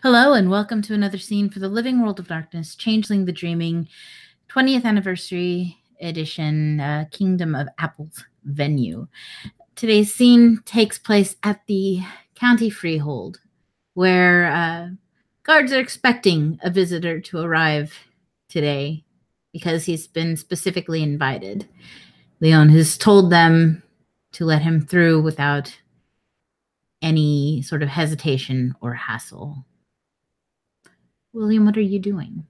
Hello, and welcome to another scene for the Living World of Darkness, Changeling the Dreaming, 20th Anniversary Edition, Kingdom of Apples venue. Today's scene takes place at the county freehold, where guards are expecting a visitor to arrive today because he's been specifically invited. Leon has told them to let him through without any sort of hesitation or hassle. William, what are you doing?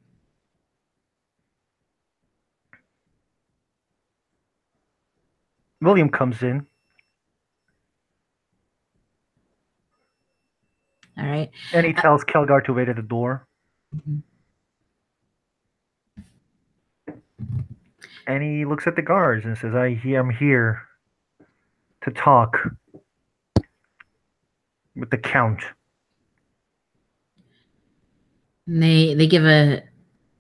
William comes in. All right. And he tells Kelgar to wait at the door. Mm-hmm. And he looks at the guards and says, I'm here to talk with the Count. And they give a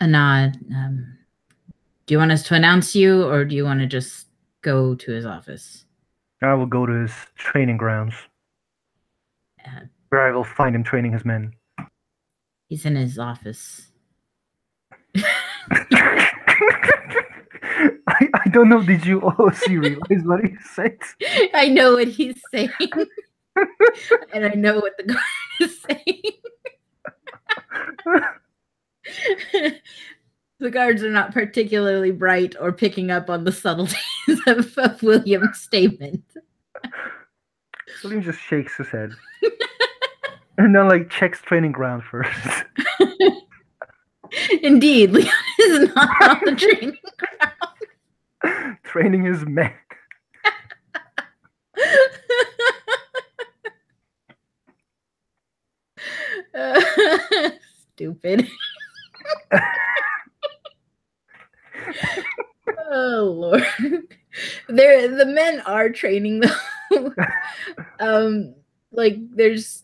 nod. Do you want us to announce you, or do you want to just go to his office? I will go to his training grounds, where I will find him training his men. He's in his office. I don't know. Did you also realize what he said? I know what he's saying. And I know what the guard is saying. The guards are not particularly bright or picking up on the subtleties of William's statement. William just shakes his head. And then, checks training ground first. Indeed, Leon is not on the training ground. Training his men. Stupid. Oh Lord. The men are training though. There's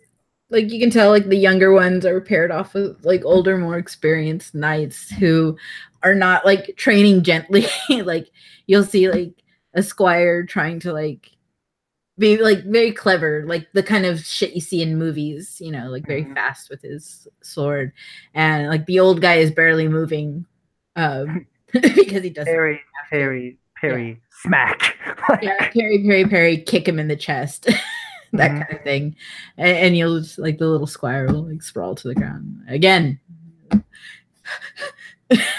you can tell the younger ones are paired off with older, more experienced knights who are not training gently. You'll see a squire trying to be very clever, the kind of shit you see in movies, very fast with his sword, and the old guy is barely moving because he doesn't Parry, yeah. Smack. Yeah, parry, kick him in the chest. That kind of thing. And you'll just the little squire will sprawl to the ground again.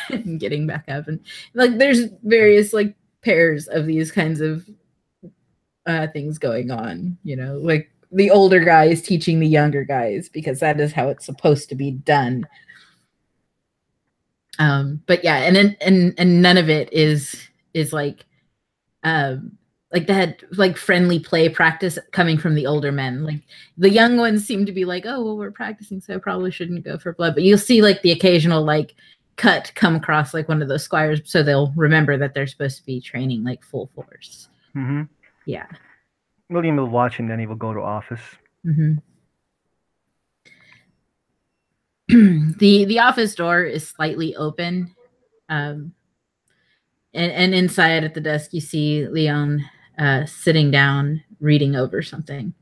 And getting back up, and there's various pairs of these kinds of things going on, the older guys teaching the younger guys, because that is how it's supposed to be done. But yeah, and none of it is that friendly play practice coming from the older men. The young ones seem to be oh, well, we're practicing, so I probably shouldn't go for blood. But you'll see the occasional cut come across one of those squires, so they'll remember that they're supposed to be training full force. Mm-hmm. Yeah. William will watch, and then he will go to office. Mm-hmm. The office door is slightly open, and inside at the desk you see Leon sitting down reading over something.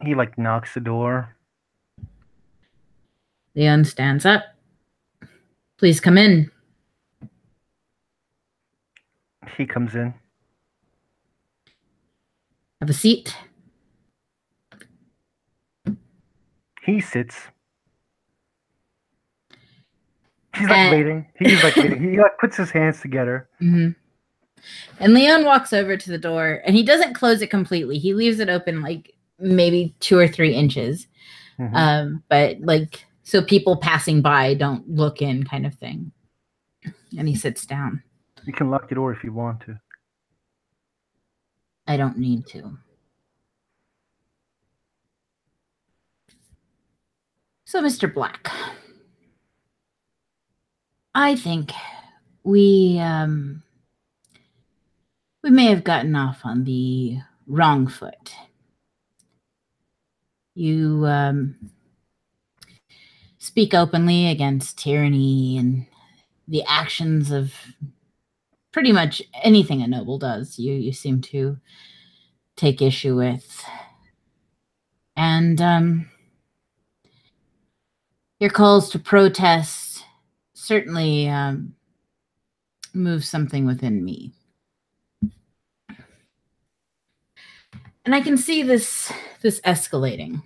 He knocks the door. Leon stands up. Please come in. He comes in. Have a seat. He sits. He's waiting. He's waiting. He puts his hands together. Mm-hmm. And Leon walks over to the door, and he doesn't close it completely. He leaves it open maybe 2 or 3 inches. Mm-hmm. But so people passing by don't look in, kind of thing. And he sits down. You can lock the door if you want to. I don't need to. So, Mr. Black, I think we may have gotten off on the wrong foot. You speak openly against tyranny and the actions of pretty much anything a noble does. You seem to take issue with. And Your calls to protest certainly move something within me. And I can see this escalating.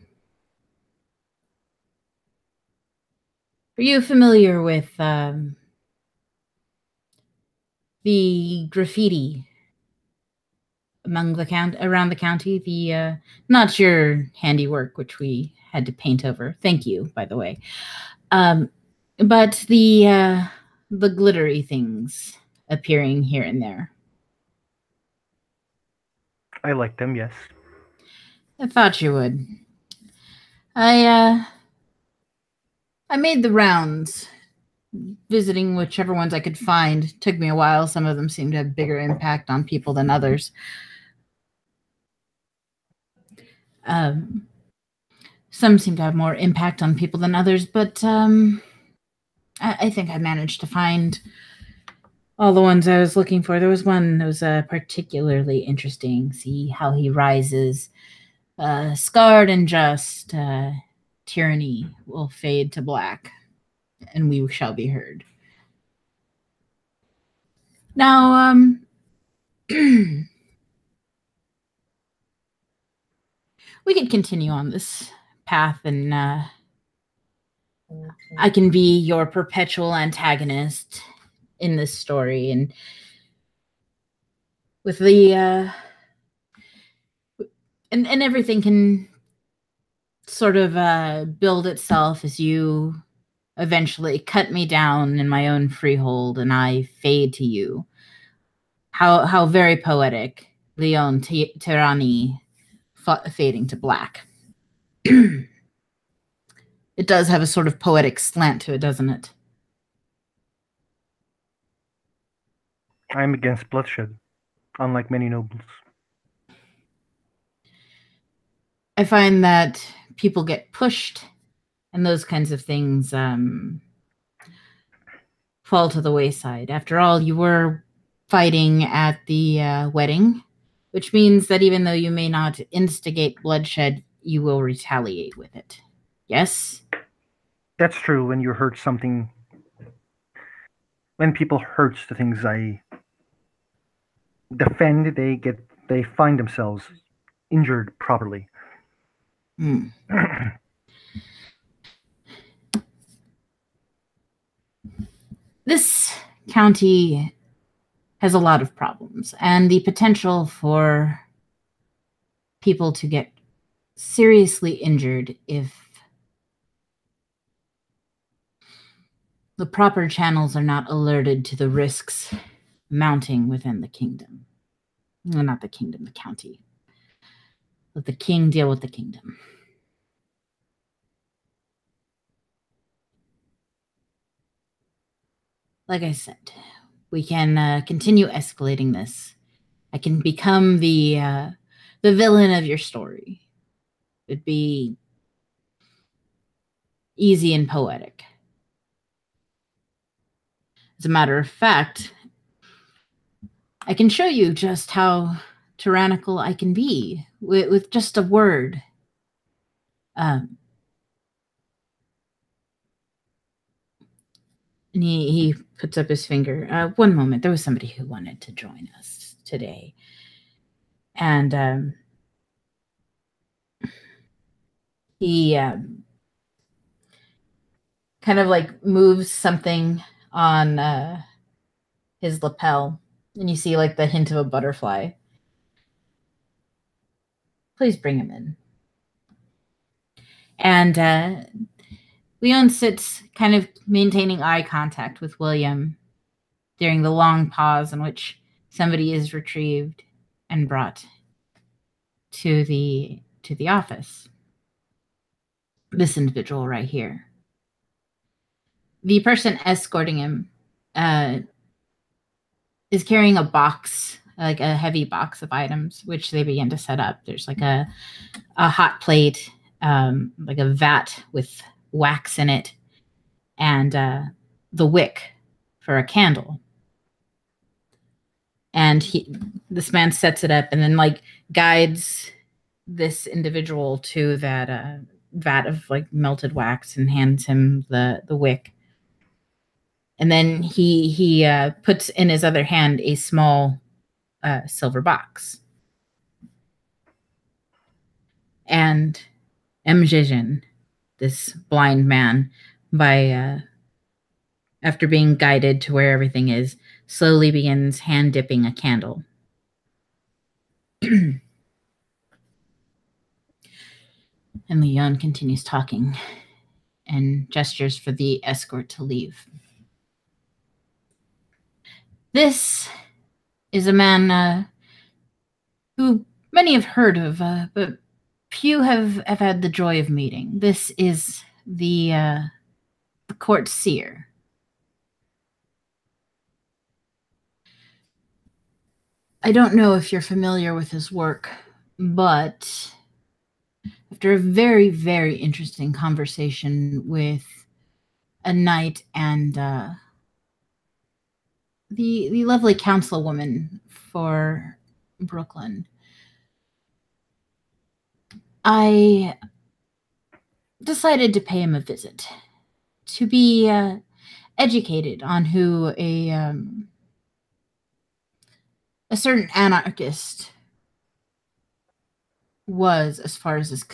Are you familiar with the graffiti around the county? The not your handiwork, which we had to paint over. Thank you, by the way. But the glittery things appearing here and there. I like them, yes. I thought you would. I made the rounds, visiting whichever ones I could find. Took me a while. Some of them seemed to have bigger impact on people than others. Some seem to have more impact on people than others, but I think I managed to find all the ones I was looking for. There was one that was particularly interesting. See how he rises, scarred and just. Tyranny will fade to black, and we shall be heard. Now, we could continue on this path, and I can be your perpetual antagonist in this story, and with the and everything can sort of build itself as you eventually cut me down in my own freehold and I fade to you. How very poetic. Leon Tyranny fading to black. It does have a sort of poetic slant to it, doesn't it? I'm against bloodshed, unlike many nobles. I find that people get pushed and those kinds of things fall to the wayside. After all, you were fighting at the wedding, which means that even though you may not instigate bloodshed, you will retaliate with it. Yes? That's true. When you hurt something, when people hurt the things I defend, they find themselves injured properly. Mm. This county has a lot of problems, and the potential for people to get seriously injured if the proper channels are not alerted to the risks mounting within the kingdom. Well, not the kingdom, the county. Let the king deal with the kingdom. Like I said, we can continue escalating this. I can become the villain of your story. It'd be easy and poetic. As a matter of fact, I can show you just how tyrannical I can be with just a word. And he puts up his finger. One moment, there was somebody who wanted to join us today. And he kind of like moves something on his lapel, and you see like the hint of a butterfly. Please bring him in. And Leon sits kind of maintaining eye contact with William during the long pause in which somebody is retrieved and brought to the office. This individual right here. The person escorting him is carrying a box, like a heavy box of items, which they begin to set up. There's like a hot plate, like a vat with wax in it, and the wick for a candle. And this man sets it up and then like guides this individual to that vat of like melted wax and hands him the wick. And then he puts in his other hand a small silver box. And Mjejin, this blind man, after being guided to where everything is, slowly begins hand dipping a candle. And Leon continues talking and gestures for the escort to leave. This is a man who many have heard of, but few have had the joy of meeting. This is the court seer. I don't know if you're familiar with his work, but after a very, very interesting conversation with a knight and the lovely councilwoman for Brooklyn, I decided to pay him a visit to be educated on who a certain anarchist was as far as his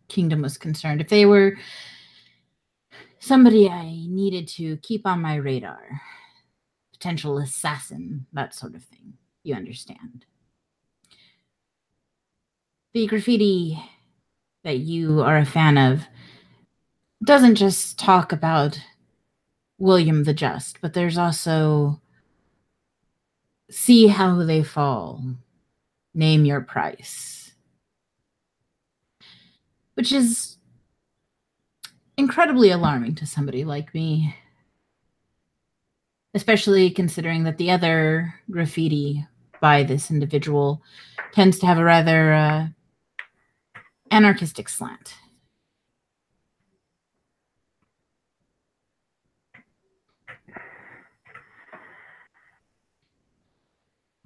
kingdom was concerned. If they were somebody I needed to keep on my radar, potential assassin, that sort of thing, you understand. The graffiti that you are a fan of doesn't just talk about William the Just, but there's also see how they fall, name your price, which is incredibly alarming to somebody like me, especially considering that the other graffiti by this individual tends to have a rather anarchistic slant.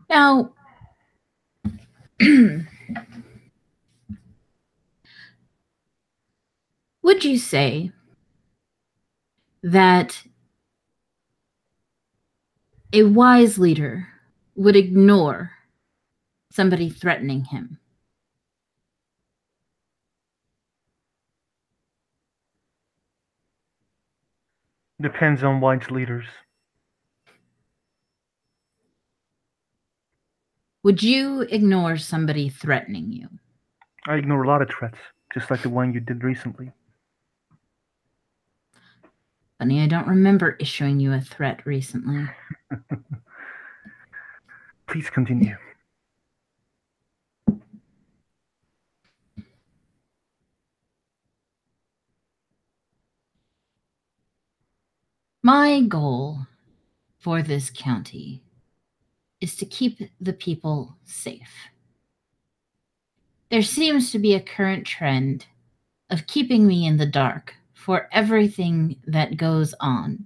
Now, would you say that a wise leader would ignore somebody threatening him? Depends on wise leaders. Would you ignore somebody threatening you? I ignore a lot of threats, just like the one you did recently. Funny, I don't remember issuing you a threat recently. Please continue. My goal for this county is to keep the people safe. There seems to be a current trend of keeping me in the dark for everything that goes on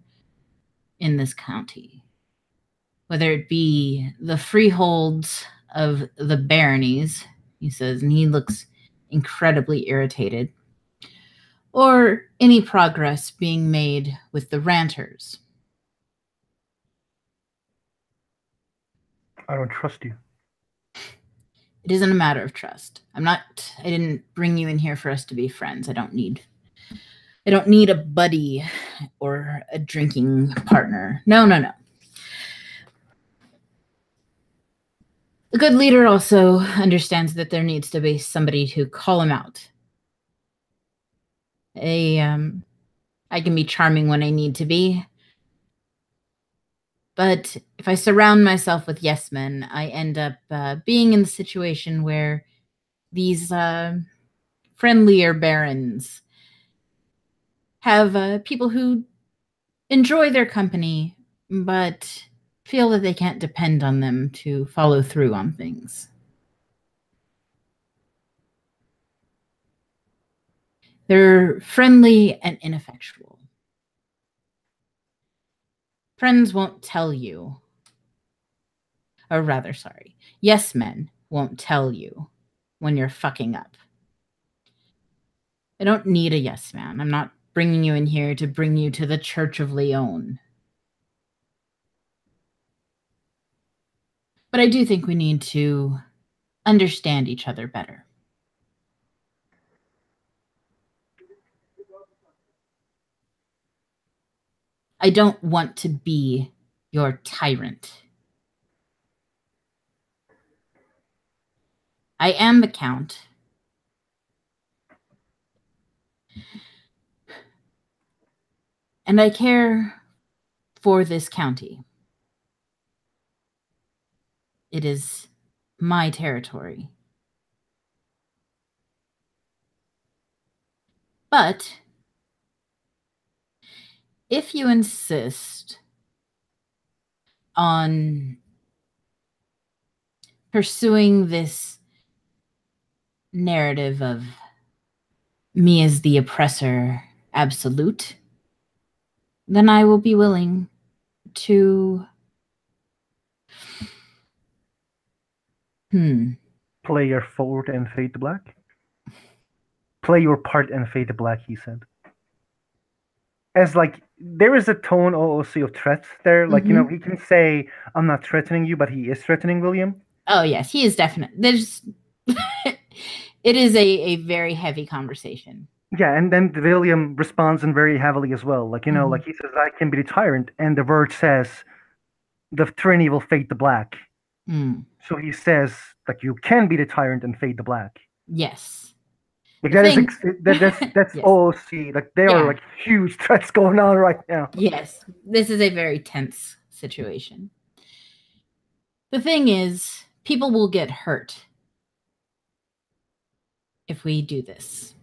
in this county, whether it be the freeholds of the baronies, he says, and he looks incredibly irritated, or any progress being made with the ranters. I don't trust you. It isn't a matter of trust. I didn't bring you in here for us to be friends. I don't need a buddy or a drinking partner. No. A good leader also understands that there needs to be somebody to call him out. I can be charming when I need to be, but if I surround myself with yes men, I end up being in the situation where these friendlier barons have people who enjoy their company, but feel that they can't depend on them to follow through on things. They're friendly and ineffectual. Friends won't tell you, or rather, sorry, yes men won't tell you when you're fucking up. I don't need a yes man. I'm not bringing you in here to bring you to the Church of Leon. But I do think we need to understand each other better. I don't want to be your tyrant. I am the Count. And I care for this county. It is my territory. But if you insist on pursuing this narrative of me as the oppressor absolute, then I will be willing to play your forward and fade to black. Play your part and fade to black, he said. As like there is a tone also of threat there. Like, he can say, I'm not threatening you, but he is threatening William. Oh yes, he is definite. There's it is a very heavy conversation. Yeah, and then William responds in very heavily as well. Like, like he says, I can be the tyrant, and the word says the tyranny will fade to black. So he says, like, you can be the tyrant and fade to black. Yes. Like that's yes. OOC. Like there are like huge threats going on right now. Yes, this is a very tense situation. The thing is, people will get hurt if we do this.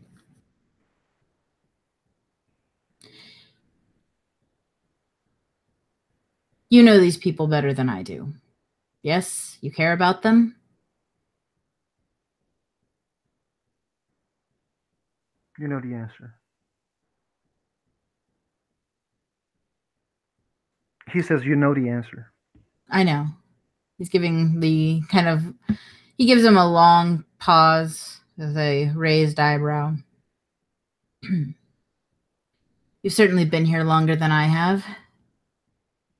You know these people better than I do. Yes, you care about them? You know the answer. He says, you know the answer. I know. He's giving the kind of, he gives him a long pause with a raised eyebrow. You've certainly been here longer than I have.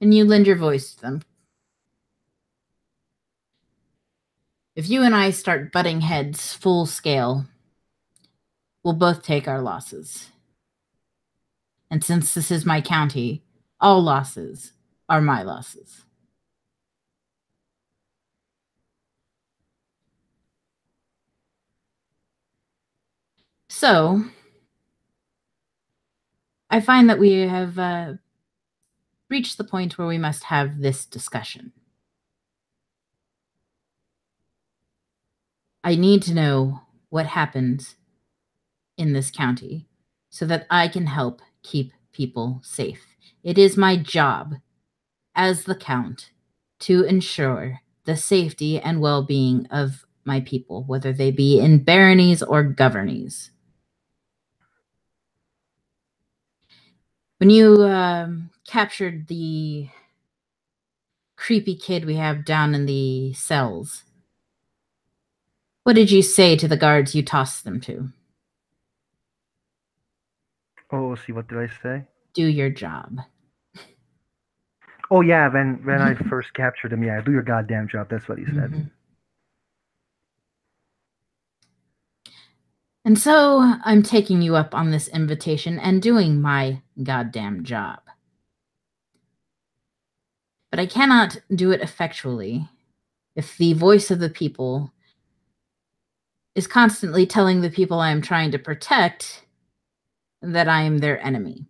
And you lend your voice to them. If you and I start butting heads full scale, we'll both take our losses. And since this is my county, all losses are my losses. So, I find that we have reached the point where we must have this discussion. I need to know what happens in this county so that I can help keep people safe. It is my job as the Count to ensure the safety and well-being of my people, whether they be in baronies or governies. When you captured the creepy kid we have down in the cells, what did you say to the guards you tossed them to? Oh, see, what did I say? Do your job. Oh yeah, when I first captured him, yeah, do your goddamn job. That's what he said. And so I'm taking you up on this invitation and doing my goddamn job. But I cannot do it effectually if the voice of the people is constantly telling the people I am trying to protect that I am their enemy.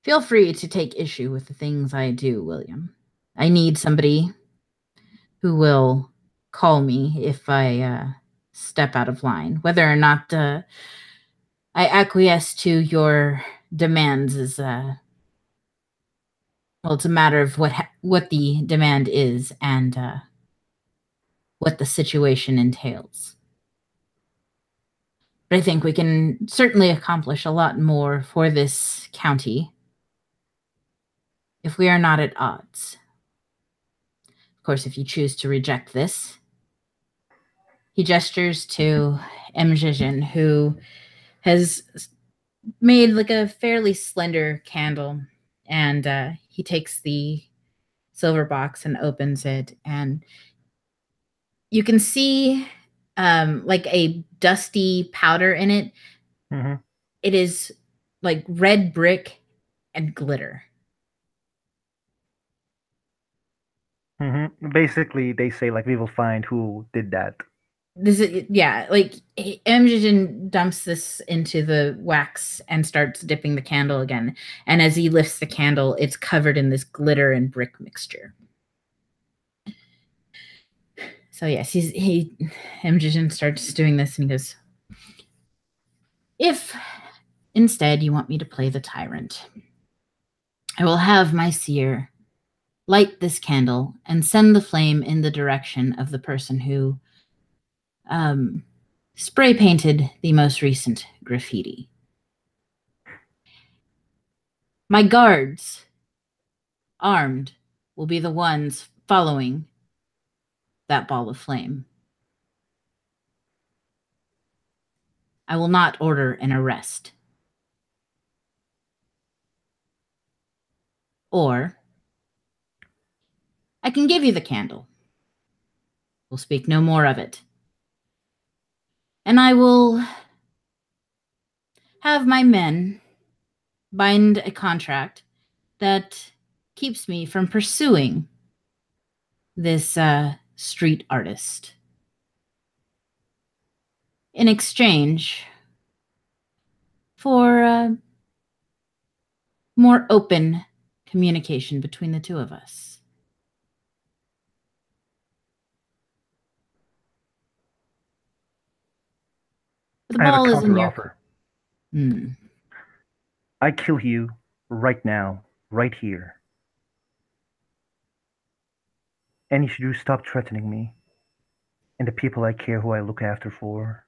Feel free to take issue with the things I do, William. I need somebody who will call me if I step out of line. Whether or not I acquiesce to your demands is, well, it's a matter of what the demand is and what the situation entails. But I think we can certainly accomplish a lot more for this county if we are not at odds. Of course, if you choose to reject this, He gestures to Mjijin, who has made like a fairly slender candle, and he takes the silver box and opens it, and you can see like a dusty powder in it. Mm-hmm. It is like red brick and glitter. Mm-hmm. Basically, they say like we will find who did that. This is, yeah, like Mjijin dumps this into the wax and starts dipping the candle again. And as he lifts the candle, it's covered in this glitter and brick mixture. So yes, Mjijin starts doing this and he goes, if instead you want me to play the tyrant, I will have my seer light this candle and send the flame in the direction of the person who spray painted the most recent graffiti. My guards, armed, will be the ones following that ball of flame. I will not order an arrest. Or I can give you the candle. We'll speak no more of it. And I will have my men bind a contract that keeps me from pursuing this street artist. In exchange for more open communication between the two of us. The I have a ball is in counter your offer. court. I kill you right now, right here. And you should stop threatening me and the people I care who I look after for.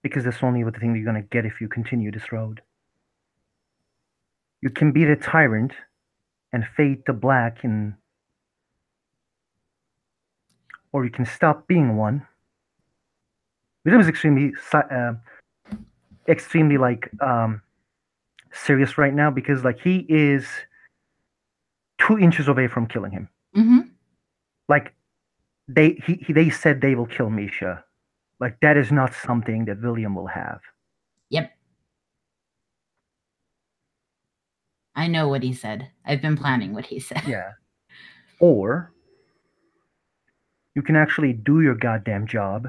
Because that's only the thing you're gonna get if you continue this road. You can be the tyrant and fade to black, and or you can stop being one. William is extremely like serious right now because like he is 2 inches away from killing him. Mm-hmm. Like they said they will kill Misha. Like that is not something that William will have. Yep. I know what he said. I've been planning what he said. Yeah. Or you can actually do your goddamn job,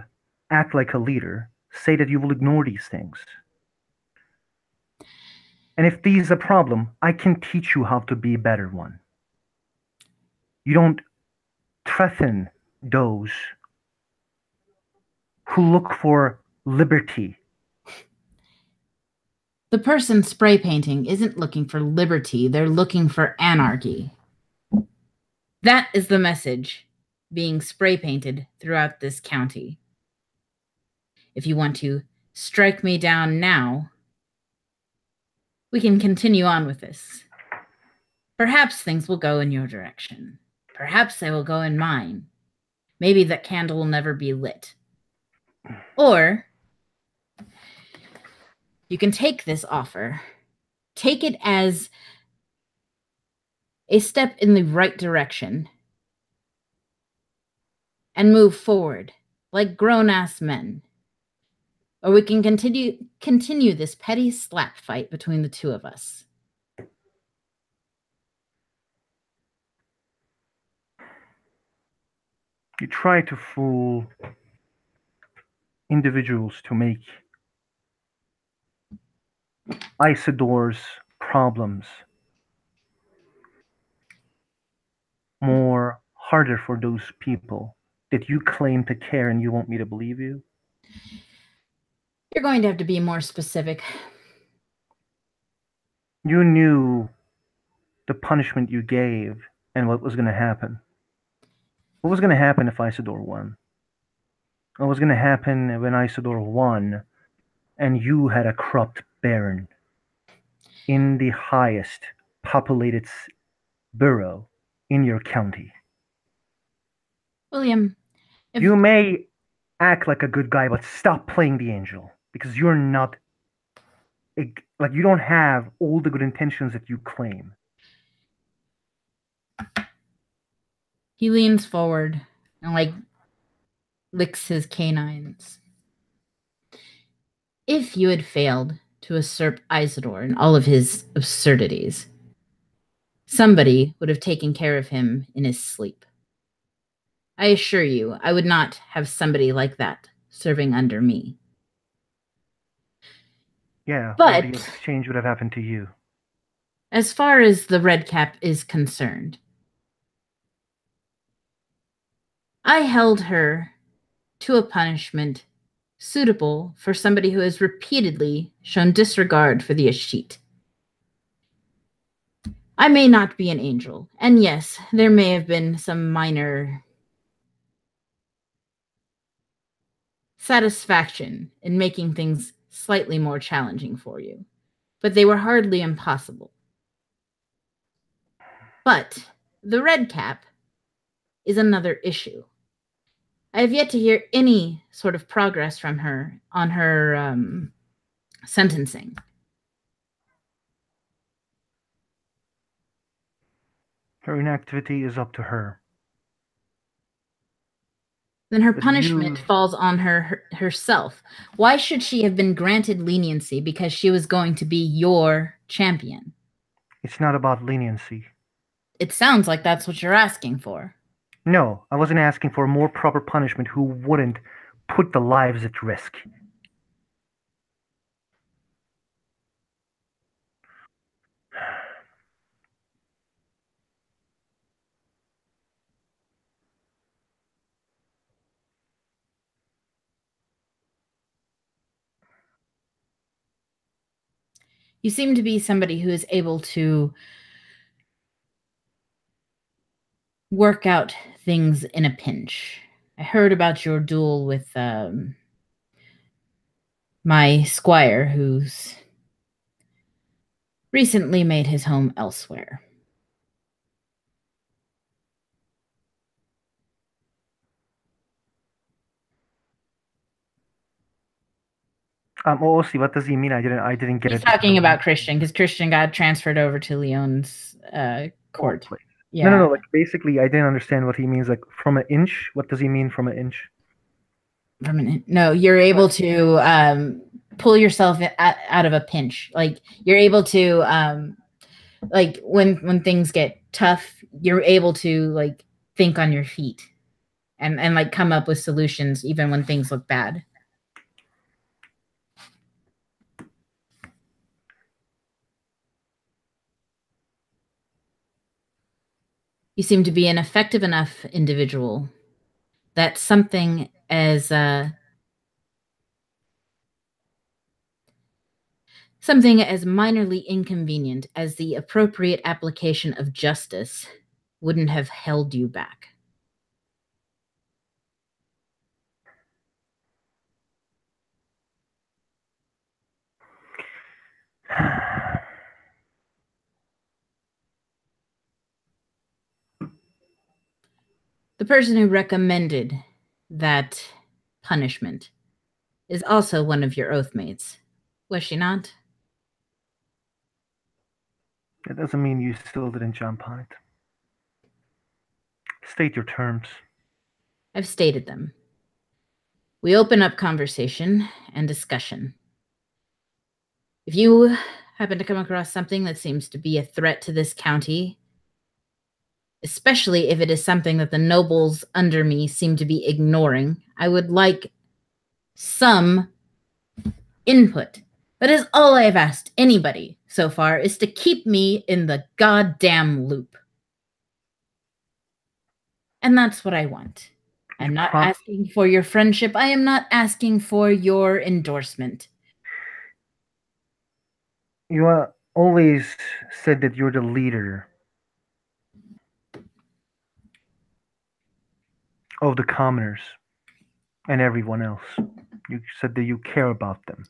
act like a leader, say that you will ignore these things. And if these is a problem, I can teach you how to be a better one. You don't threaten those who look for liberty. The person spray painting isn't looking for liberty, they're looking for anarchy. That is the message being spray painted throughout this county. If you want to strike me down now, we can continue on with this. Perhaps things will go in your direction. Perhaps they will go in mine. Maybe that candle will never be lit. Or you can take this offer, take it as a step in the right direction, and move forward like grown-ass men. Or we can continue this petty slap fight between the two of us. You try to fool individuals to make Isodor's problems more harder for those people that you claim to care and you want me to believe you. You're going to have to be more specific. You knew the punishment you gave and what was going to happen. What was going to happen if Isidore won? What was going to happen when Isidore won and you had a corrupt baron in the highest populated borough in your county? William, You may act like a good guy, but stop playing the angel because you're not like you don't have all the good intentions that you claim. He leans forward and like licks his canines. If you had failed to usurp Isidore and all of his absurdities, somebody would have taken care of him in his sleep. I assure you, I would not have somebody like that serving under me. Yeah, or the But exchange would have happened to you. as far as the red cap is concerned, I held her to a punishment suitable for somebody who has repeatedly shown disregard for the Ashit. I may not be an angel, and yes, there may have been some minor satisfaction in making things slightly more challenging for you, but they were hardly impossible. But the red cap is another issue. I have yet to hear any sort of progress from her on her sentencing. Her inactivity is up to her. Then her But punishment falls on herself. Why should she have been granted leniency because she was going to be your champion? It's not about leniency. It sounds like that's what you're asking for. No, I wasn't asking for a more proper punishment who wouldn't put the lives at risk. You seem to be somebody who is able to work out things in a pinch. I heard about your duel with my squire, who's recently made his home elsewhere. OOC, what does he mean? I didn't get He's it. talking about Christian, because Christian got transferred over to Leon's court. Place. Yeah. No. Like basically, I didn't understand what he means. Like from an inch. What does he mean from an inch? No, you're able to pull yourself out of a pinch. Like you're able to like when things get tough, you're able to like think on your feet and like come up with solutions even when things look bad. You seem to be an effective enough individual that something as minorly inconvenient as the appropriate application of justice wouldn't have held you back. The person who recommended that punishment is also one of your oathmates, was she not? That doesn't mean you still didn't jump on it. State your terms. I've stated them. We open up conversation and discussion. If you happen to come across something that seems to be a threat to this county, especially if it is something that the nobles under me seem to be ignoring, I would like some input. That is all I have asked anybody so far, is to keep me in the goddamn loop. And that's what I want. I'm not asking for your friendship. I am not asking for your endorsement. You always said that you're the leader of the commoners and everyone else. You said that you care about them.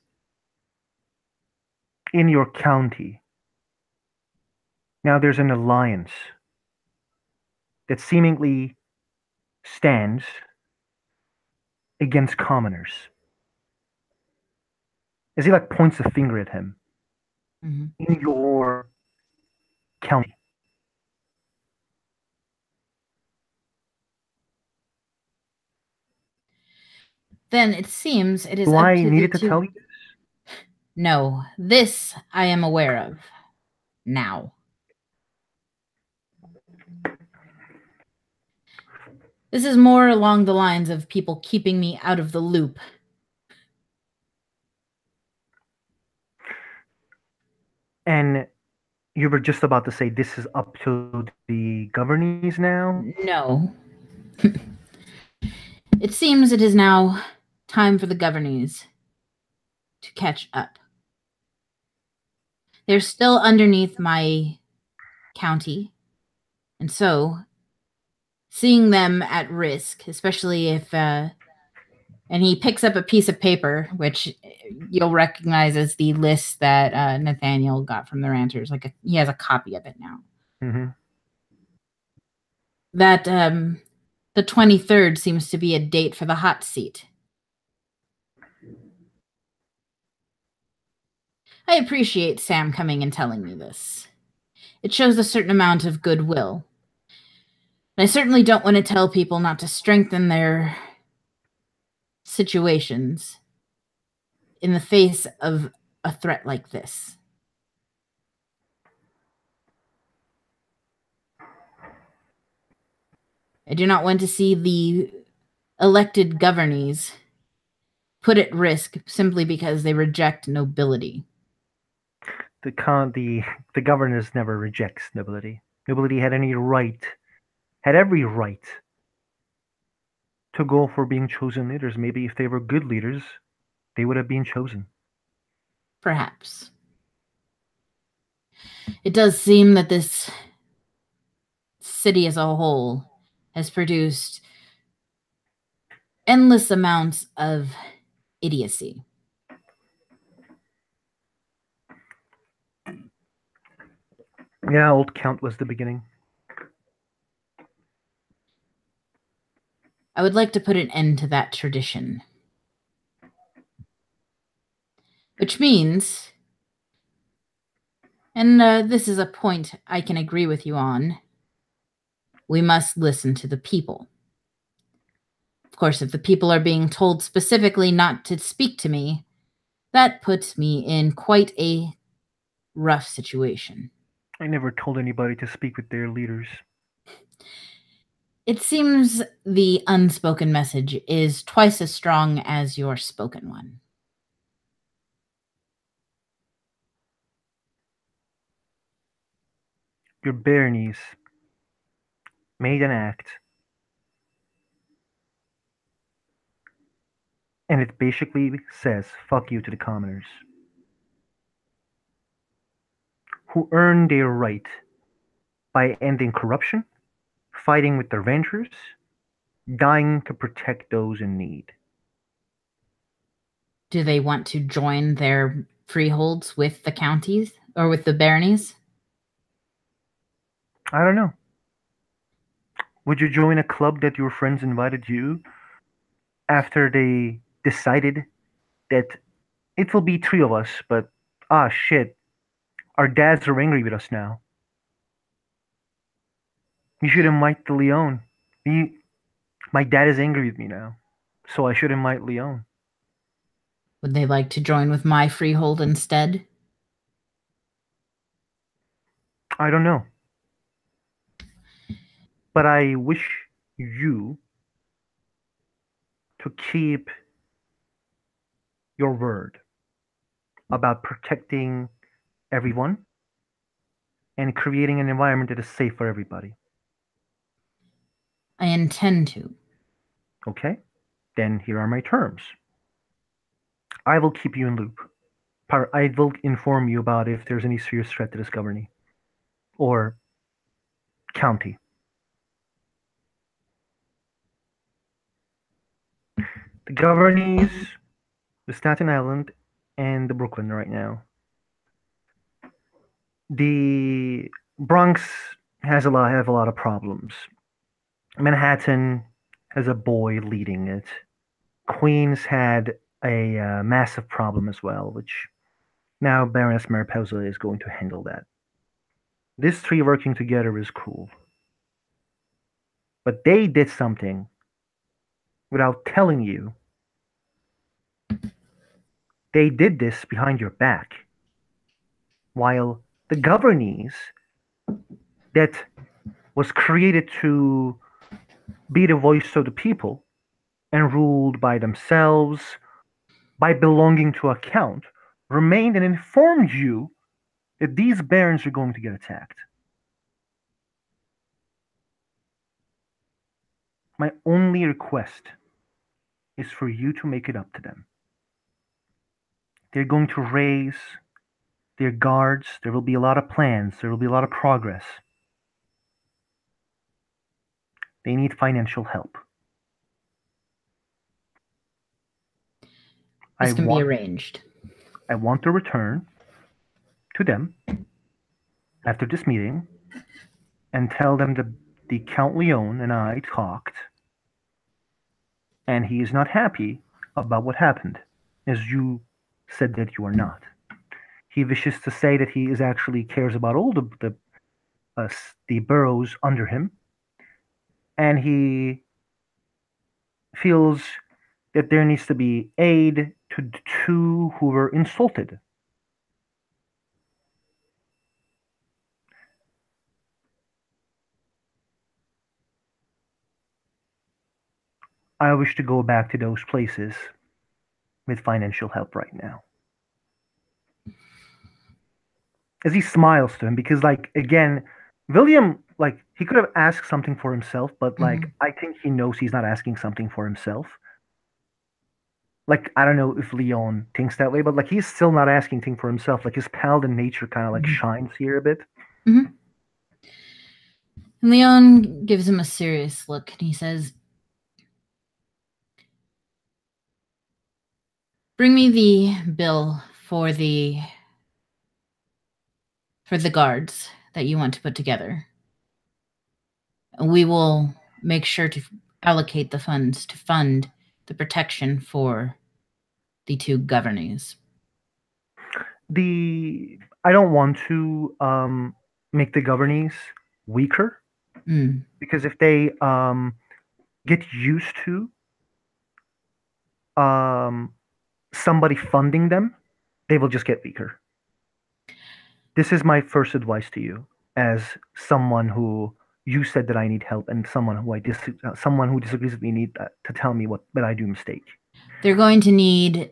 In your county, now there's an alliance that seemingly stands against commoners. As he like points a finger at him. Mhm. In your county. Then it seems it is Do up I to the needed to two. tell you this? No, this I am aware of now. This is more along the lines of people keeping me out of the loop. And you were just about to say this is up to the governees now? No. It seems it is now time for the governees to catch up. They're still underneath my county, and so seeing them at risk, especially if and he picks up a piece of paper, which you'll recognize as the list that Nathaniel got from the ranters. He has a copy of it now. Mm-hmm. That the 23rd seems to be a date for the hot seat. I appreciate Sam coming and telling me this. It shows a certain amount of goodwill. And I certainly don't want to tell people not to strengthen their situations in the face of a threat like this. I do not want to see the elected governees put at risk simply because they reject nobility. The governors never rejects nobility. Nobility had every right to go for being chosen leaders. Maybe if they were good leaders, they would have been chosen. Perhaps. It does seem that this city as a whole has produced endless amounts of idiocy. Yeah, old Count was the beginning. I would like to put an end to that tradition. Which means, and this is a point I can agree with you on, we must listen to the people. Of course, if the people are being told specifically not to speak to me, that puts me in quite a rough situation. I never told anybody to speak with their leaders. It seems the unspoken message is twice as strong as your spoken one. Your baronies made an act, and it basically says fuck you to the commoners who earn their right by ending corruption, fighting with the rangers, dying to protect those in need. Do they want to join their freeholds with the counties or with the baronies? I don't know. Would you join a club that your friends invited you after they decided that it will be three of us, but ah shit, our dads are angry with us now. You should invite the Leon. My dad is angry with me now, so I should invite Leon. Would they like to join with my freehold instead? I don't know. But I wish you to keep your word about protecting everyone and creating an environment that is safe for everybody. I intend to. Okay? Then here are my terms. I will keep you in loop. I will inform you about if there's any serious threat to this governing or county. The governees, the Staten Island, and the Brooklyn right now. The Bronx have a lot of problems. Manhattan has a boy leading it. Queens had a massive problem as well, which now Baroness Mariposa is going to handle that. These three working together is cool. But they did something without telling you. They did this behind your back. While the governees that was created to be the voice of the people and ruled by themselves, by belonging to a count, remained and informed you that these barons are going to get attacked. My only request is for you to make it up to them. They're going to raise their guards. There will be a lot of plans. There will be a lot of progress. They need financial help. This can be arranged. I want to return to them after this meeting and tell them that the Count Leon and I talked, and he is not happy about what happened, as you said that you are not. He wishes to say that he is actually cares about all the boroughs under him, and he feels that there needs to be aid to the two who were insulted. I wish to go back to those places with financial help right now. As he smiles to him, because, like, again, William, like, he could have asked something for himself, but, like, I think he knows he's not asking something for himself. Like, I don't know if Leon thinks that way, but, like, he's still not asking anything for himself. Like, his paladin nature kind of, like, shines here a bit. And Leon gives him a serious look, and he says, bring me the bill for the guards that you want to put together. We will make sure to allocate the funds to fund the protection for the two governees. I don't want to make the governees weaker, because if they get used to somebody funding them, they will just get weaker. This is my first advice to you, as someone who you said that I need help, and someone who disagrees with me need to tell me what I do mistake. They're going to need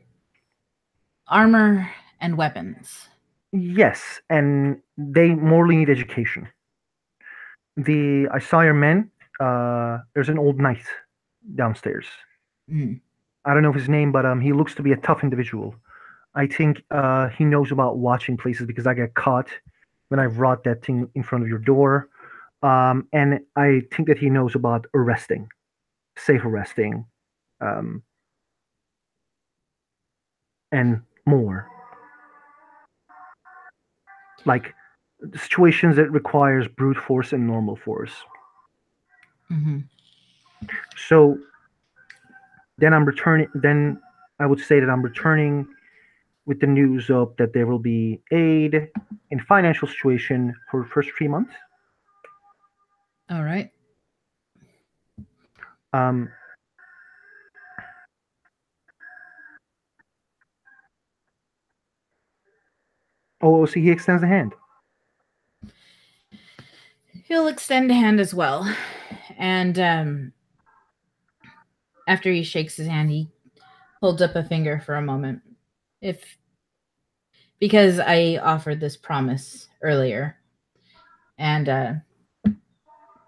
armor and weapons. Yes, and they morely need education. I saw your men. There's an old knight downstairs. I don't know his name, but he looks to be a tough individual. I think he knows about watching places, because I got caught when I brought that thing in front of your door. And I think that he knows about arresting, safe arresting, and more. Like situations that requires brute force and normal force. So then I would say that I'm returning with the news of that there will be aid in financial situation for the first 3 months. All right. See, he extends a hand. He'll extend a hand as well. And after he shakes his hand, he holds up a finger for a moment. Because I offered this promise earlier. And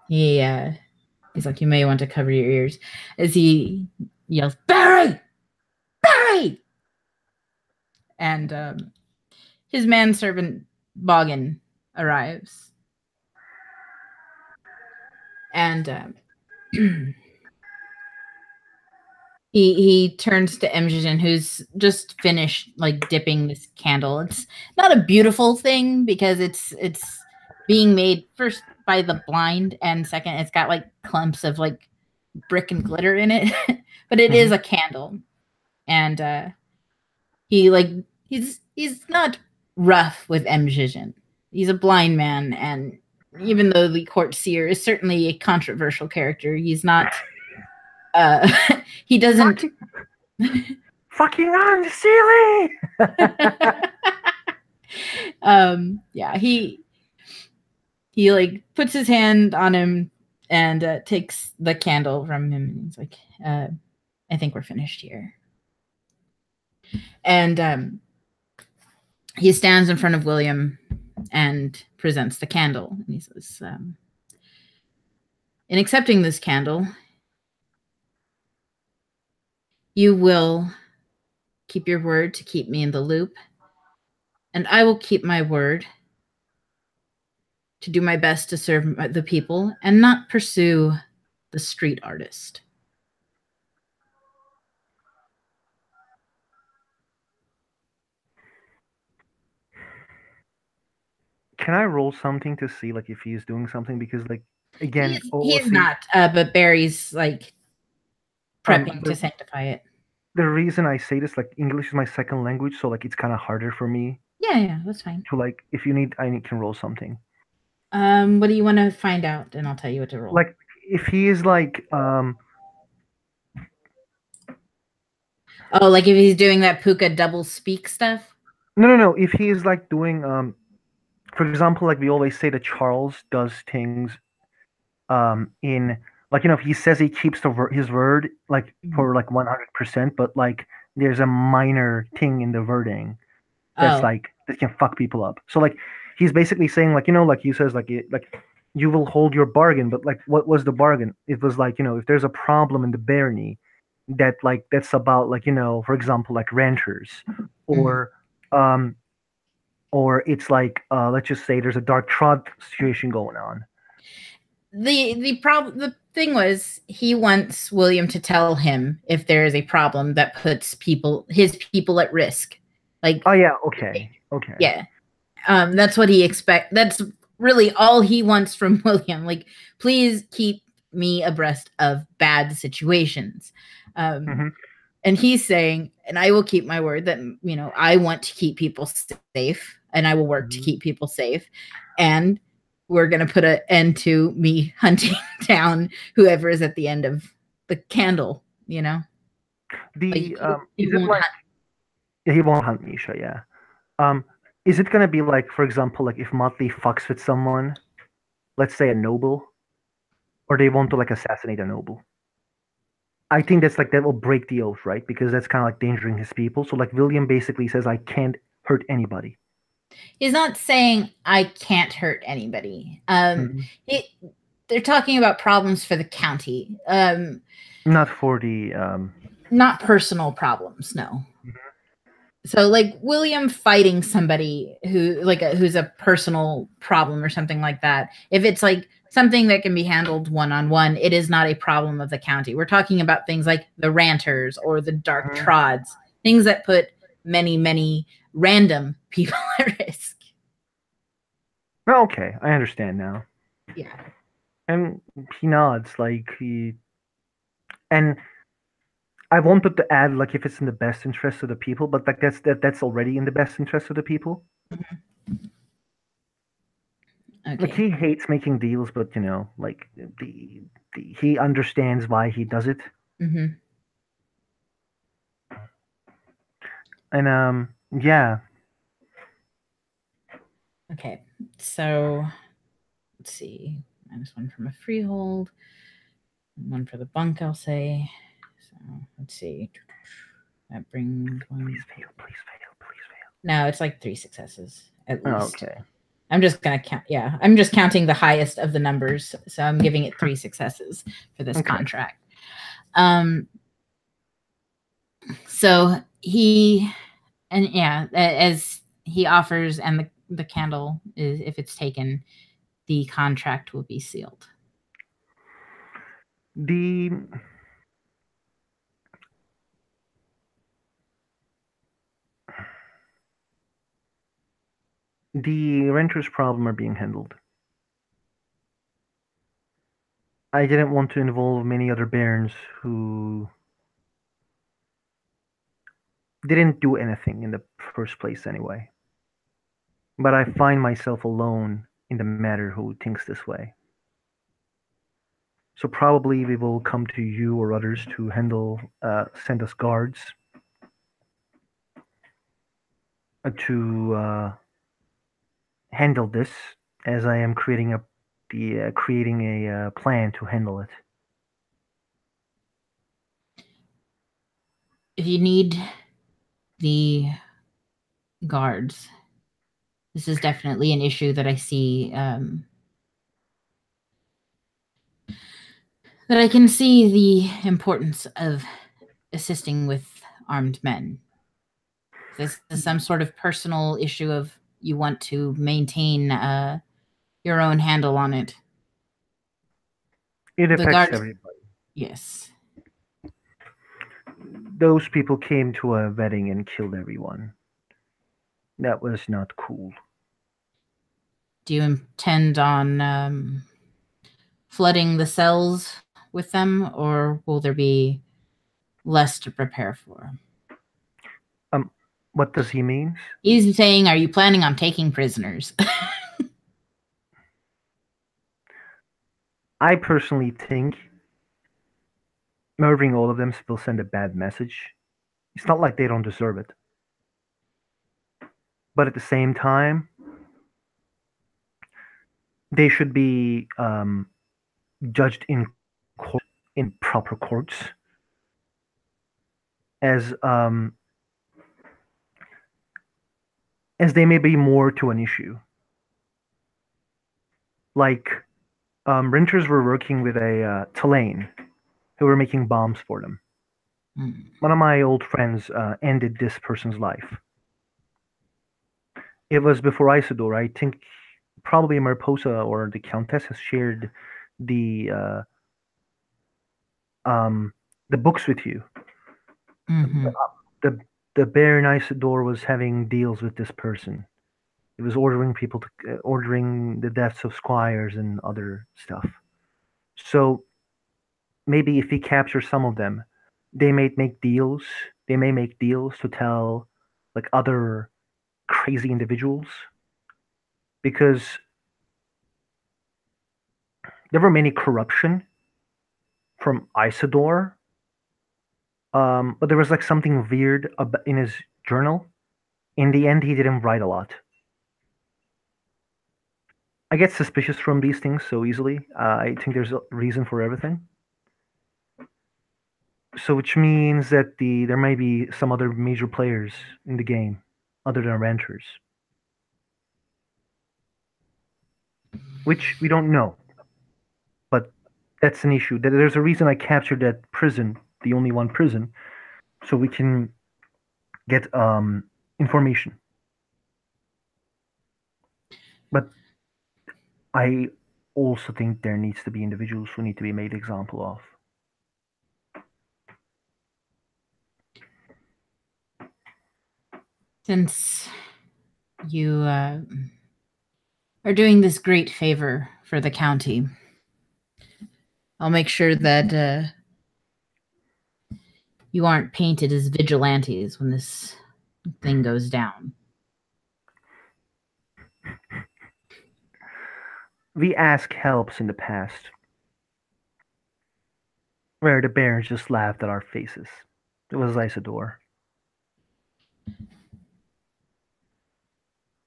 he's like, you may want to cover your ears, as he yells, Barry! Barry! And his manservant Boggin arrives. And he turns to Emjin, who's just finished like dipping this candle. It's not a beautiful thing, because it's being made first by the blind, and second, it's got like clumps of like brick and glitter in it. but it is Mhm. a candle, and he like he's not rough with Mjijin. He's a blind man, and even though the court seer is certainly a controversial character, he's not. Uh, he doesn't. Fucking, fucking on the ceiling. Yeah, he like puts his hand on him and takes the candle from him, and he's like, "I think we're finished here." And he stands in front of William and presents the candle, and he says, "In accepting this candle, you will keep your word to keep me in the loop, and I will keep my word to do my best to serve the people and not pursue the street artist." Can I roll something to see like if he's doing something? Because like again, He's OOC. not, but Barry's like prepping to The, sanctify it. the reason I say this, like English is my second language, so like it's kind of harder for me Yeah, that's fine. to like. If you need, can roll something. What do you want to find out? And I'll tell you what to roll. Like if he is like Oh, like if he's doing that Puka double speak stuff? no. If he is like doing for example, like we always say that Charles does things in like if he says he keeps his word like Mhm. for like 100%, but like there's a minor thing in the wording that's Oh. like that can fuck people up. So like he's basically saying like like he says like you will hold your bargain, but like what was the bargain? It was like if there's a problem in the barony that like that's about like for example like renters Mhm. or um it's like let's just say there's a dark trot situation going on. The thing was he wants William to tell him if there is a problem that puts his people at risk. Like, Oh yeah, okay. yeah. That's what he expect. That's really all he wants from William. Like, please keep me abreast of bad situations. Um, Mm-hmm. and he's saying, and I will keep my word that I want to keep people safe, and I will work to Mm-hmm. keep people safe, and we're going to put an end to me hunting down whoever is at the end of the candle. Like The he is it won't like hunt. yeah, he won't hunt Misha, yeah. Is it gonna be like, for example, like if Motley fucks with someone, let's say a noble, or they want to like assassinate a noble? I think that's like that will break the oath, right? Because that's kind of like endangering his people. So like William basically says, I can't hurt anybody. He's not saying I can't hurt anybody. Mm-hmm. They're talking about problems for the county, Not for the not personal problems. No. So like William fighting somebody who's a personal problem or something like that. If it's like something that can be handled one-on-one, it is not a problem of the county. We're talking about things like the ranters or the dark Mhm. trods, things that put many random people at risk. Okay, I understand now. Yeah. And he nods like he and I wanted to add like if it's in the best interest of the people, but like that's already in the best interest of the people. Like Okay. he hates making deals, but like he understands why he does it. Mm-hmm. And yeah, Okay. So let's see. -1 from a freehold, one for the bunk, I'll say. So let's see. That brings one. please fail, please fail, please fail. No, it's like 3 successes at least. Okay. I'm just gonna count. Yeah, I'm just counting the highest of the numbers, so I'm giving it 3 successes for this Okay. contract. So as he offers, and the candle is, if it's taken, the contract will be sealed. The renters' problem are being handled. I didn't want to involve many other barons who didn't do anything in the first place anyway. But I find myself alone in the matter who thinks this way. So probably we will come to you or others to send us guards to handle this, as I am creating a plan to handle it. If you need the guards, this is definitely an issue that I see, that I can see the importance of assisting with armed men. If this is some sort of personal issue of you want to maintain your own handle on it. It The affects guards, everybody. yes. Those people came to a wedding and killed everyone. That was not cool. Do you intend on flooding the cells with them, or will there be less to prepare for? What does he mean? He's saying, are you planning on taking prisoners? I personally think murdering all of them will send a bad message. It's not like they don't deserve it. But at the same time, they should be judged in court, in proper courts, as um, as they may be more to an issue. Like renters were working with a Tulane who were making bombs for them. One of my old friends ended this person's life. It was before Isidore. I think probably Mariposa or the Countess has shared the uh, the books with you. Mm-hmm. The Baron Isidore was having deals with this person. He was ordering the deaths of squires and other stuff. So maybe if he captures some of them, they may make deals. They may make deals to tell like other crazy individuals, because there were many corruption from Isidore. But there was like something weird in his journal. In the end, he didn't write a lot. I get suspicious from these things so easily. I think there's a reason for everything. So, which means that there may be some other major players in the game other than renters, which we don't know. But that's an issue. There's a reason I captured that prison, the only one prison, so we can get information. But I also think there needs to be individuals who need to be made example of. Since you are doing this great favor for the county, I'll make sure that you aren't painted as vigilantes when this thing goes down. We asked helps in the past, where the bears just laughed at our faces. It was Isidore.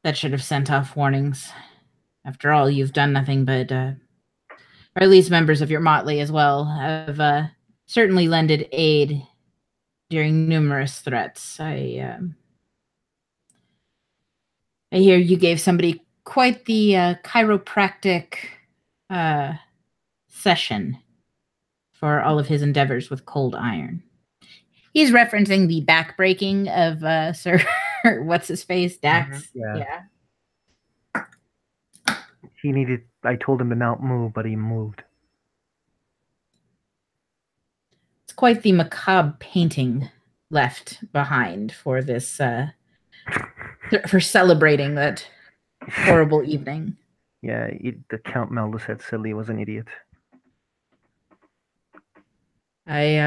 That should have sent off warnings. After all, you've done nothing but, or at least members of your motley as well, have certainly lended aid during numerous threats. I hear you gave somebody quite the chiropractic session for all of his endeavors with cold iron. He's referencing the backbreaking of Sir what's his face, Dax. Yeah. Yeah. I told him to not move, but he moved. It's quite the macabre painting left behind for this for celebrating that horrible evening. Yeah, the Count Meldus had said he was an idiot. I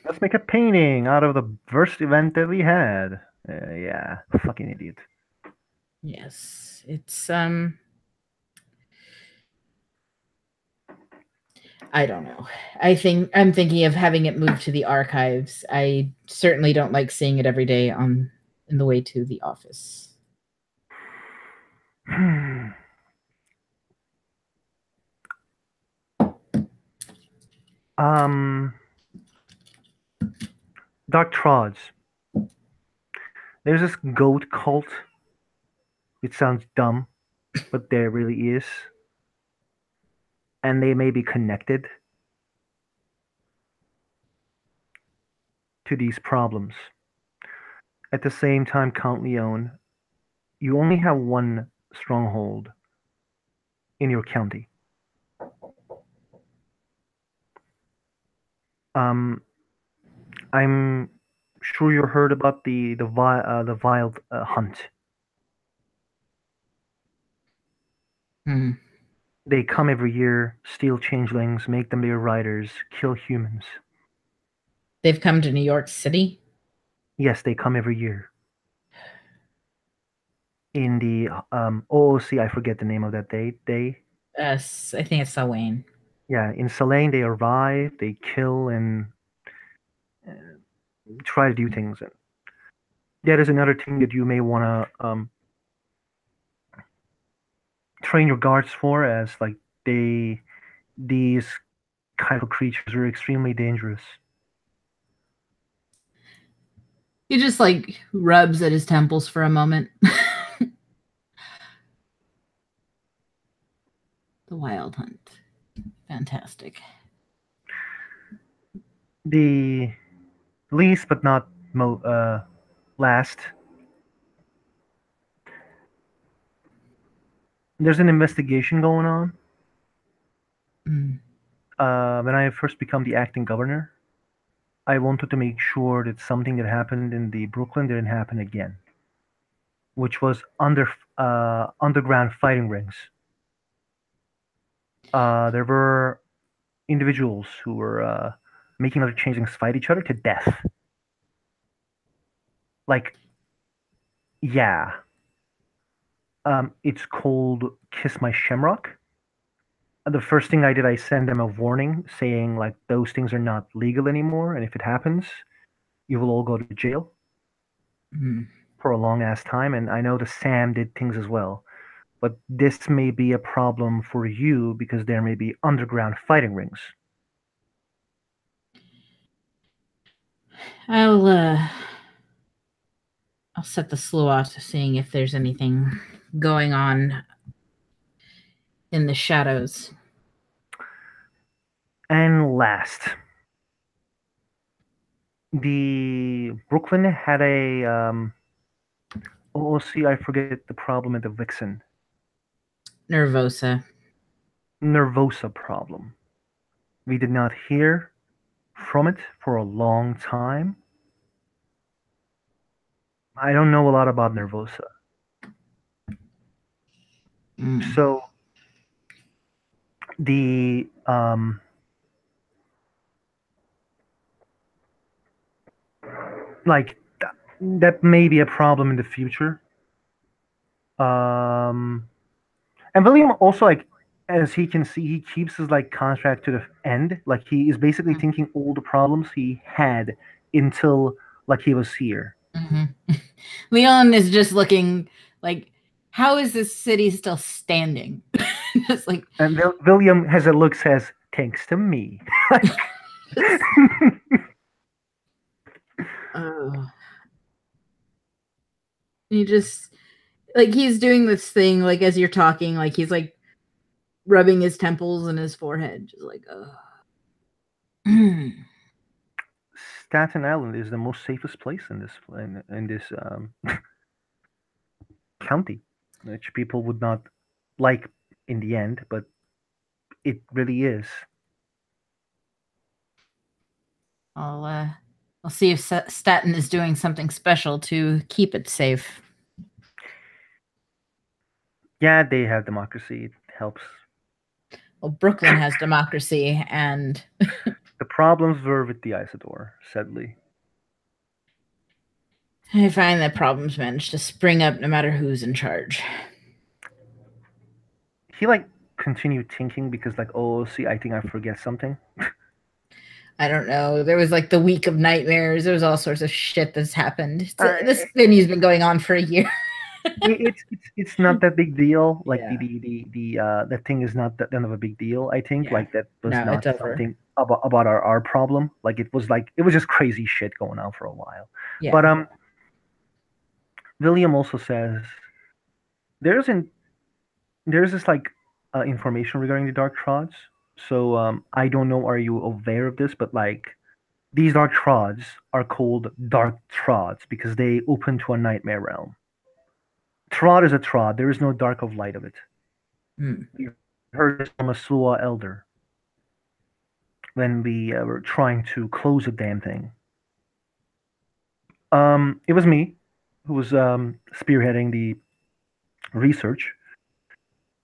Let's make a painting out of the worst event that we had. Yeah, fucking idiot. yes, it's I don't know. I'm thinking of having it moved to the archives. I certainly don't like seeing it every day on in the way to the office. um, Dark Trods. There's this goat cult. It sounds dumb, but there really is. And they may be connected to these problems. At the same time, Count Leon, you only have one stronghold in your county. Um, I'm sure you heard about the wild hunt. Hmm. They come every year, steal changelings, make them their riders, kill humans. They've come to New York City. Yes, they come every year. In the OOC, I forget the name of that day. I think it's Wayne. Yeah, in Selene, they arrive, they kill and uh, try to do things. And that is another thing that you may want to train your guards for, as like these kind of creatures are extremely dangerous. He just like rubs at his temples for a moment. The Wild Hunt. Fantastic. The least but not last, there's an investigation going on. Mm. When I first become the acting governor, I wanted to make sure that something that happened in the Brooklyn didn't happen again, which was underground fighting rings. There were individuals who were making other changelings fight each other to death. Like, yeah, it's called Kiss My Shamrock. The first thing I did, I sent them a warning saying like those things are not legal anymore, and if it happens, you will all go to jail Mm. for a long ass time. And I know the Sam did things as well, but this may be a problem for you because there may be underground fighting rings. I'll uh I'll set the SLOA to seeing if there's anything going on in the shadows. And last, the Brooklyn had a oh, see, I forget the problem at the Vixen. Nervosa. Nervosa problem. We did not hear from it for a long time. I don't know a lot about Nervosa. Mm. So the like that may be a problem in the future. And William also, like, as he can see, he keeps his like contract to the end. Like he is basically thinking all the problems he had until like he was here. Mm-hmm. Leon is just looking like, how is this city still standing? Just like, And William has a look, says, "Thanks to me." oh. He just like he's doing this thing like as you're talking, like he's like rubbing his temples and his forehead, just like, oh. Staten Island is the most safest place in this county, which people would not like in the end, but it really is. I'll see if Staten is doing something special to keep it safe. Yeah, they have democracy. It helps. Well, Brooklyn has democracy, and The Problems were with the Isidore, said Lee. I find that problems manage to spring up no matter who's in charge. He like continued thinking because like, oh, see, I think I forget something. I don't know. There was like the week of nightmares. There was all sorts of shit that's happened. This It, venue's been going on for a year. it's not that big deal. Like Yeah. the thing is not that of a big deal. I think Yeah. like that was No, not it's over. something about our problem. Like it was just crazy shit going on for a while. Yeah. But William also says there's this like information regarding the Dark Trods. So I don't know, are you aware of this? But like these Dark Trods are called Dark Trods because they open to a nightmare realm. Trod is a Trod. There is no dark of light of it. We heard this from a Slua elder when we were trying to close the damn thing. It was me who was spearheading the research.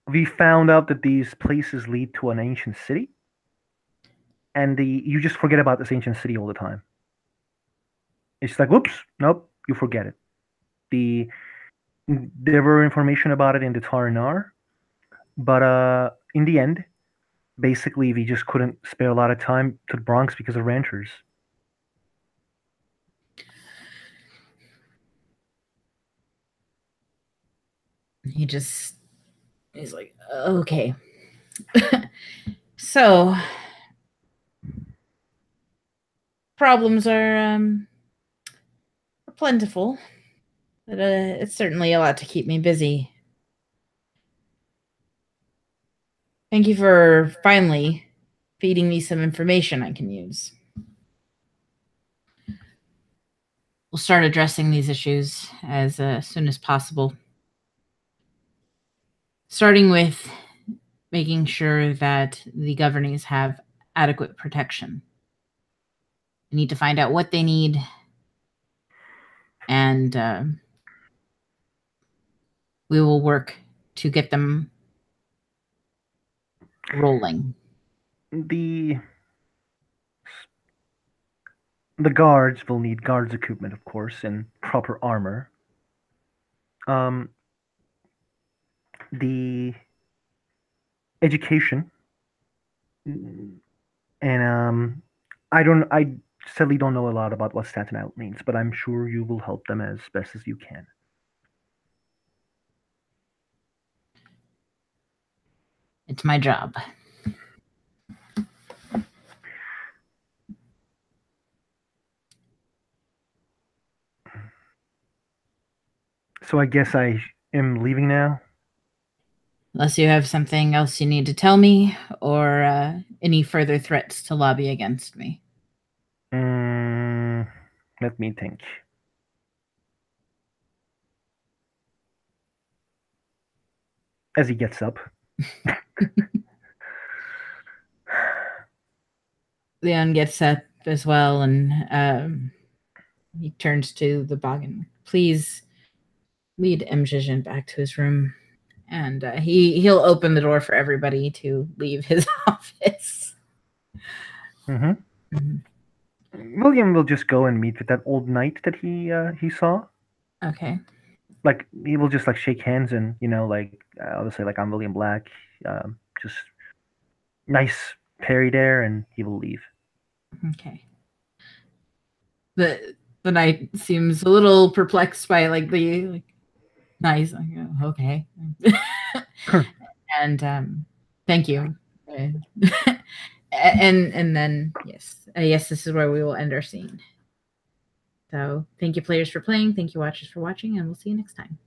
We found out that these places lead to an ancient city, and you just forget about this ancient city all the time. It's like, whoops, nope, you forget it. There were information about it in the Tarinar, but in the end, basically, we just couldn't spare a lot of time to the Bronx because of ranchers. He's like, okay. So problems are plentiful, but it's certainly a lot to keep me busy. Thank you for finally feeding me some information I can use. We'll start addressing these issues as soon as possible. Starting with making sure that the governees have adequate protection. We need to find out what they need, and we will work to get them rolling. The guards will need guards equipment, of course, and proper armor. The education, and I sadly don't know a lot about what Staten Island means, but I'm sure you will help them as best as you can. It's my job. So I guess I am leaving now. Unless you have something else you need to tell me, or any further threats to lobby against me. Let me think. As he gets up. Leon gets up as well, and he turns to the Boggin. Please lead Mjijin back to his room. And he'll open the door for everybody to leave his office. William will just go and meet with that old knight that he saw. Okay. Like he will just like shake hands and like obviously like I'm William Black, just nice parry there, and he will leave. Okay. The knight seems a little perplexed by the nice. Okay. And thank you. And then yes, this is where we will end our scene. So thank you, players, for playing. Thank you, watchers, for watching, and we'll see you next time.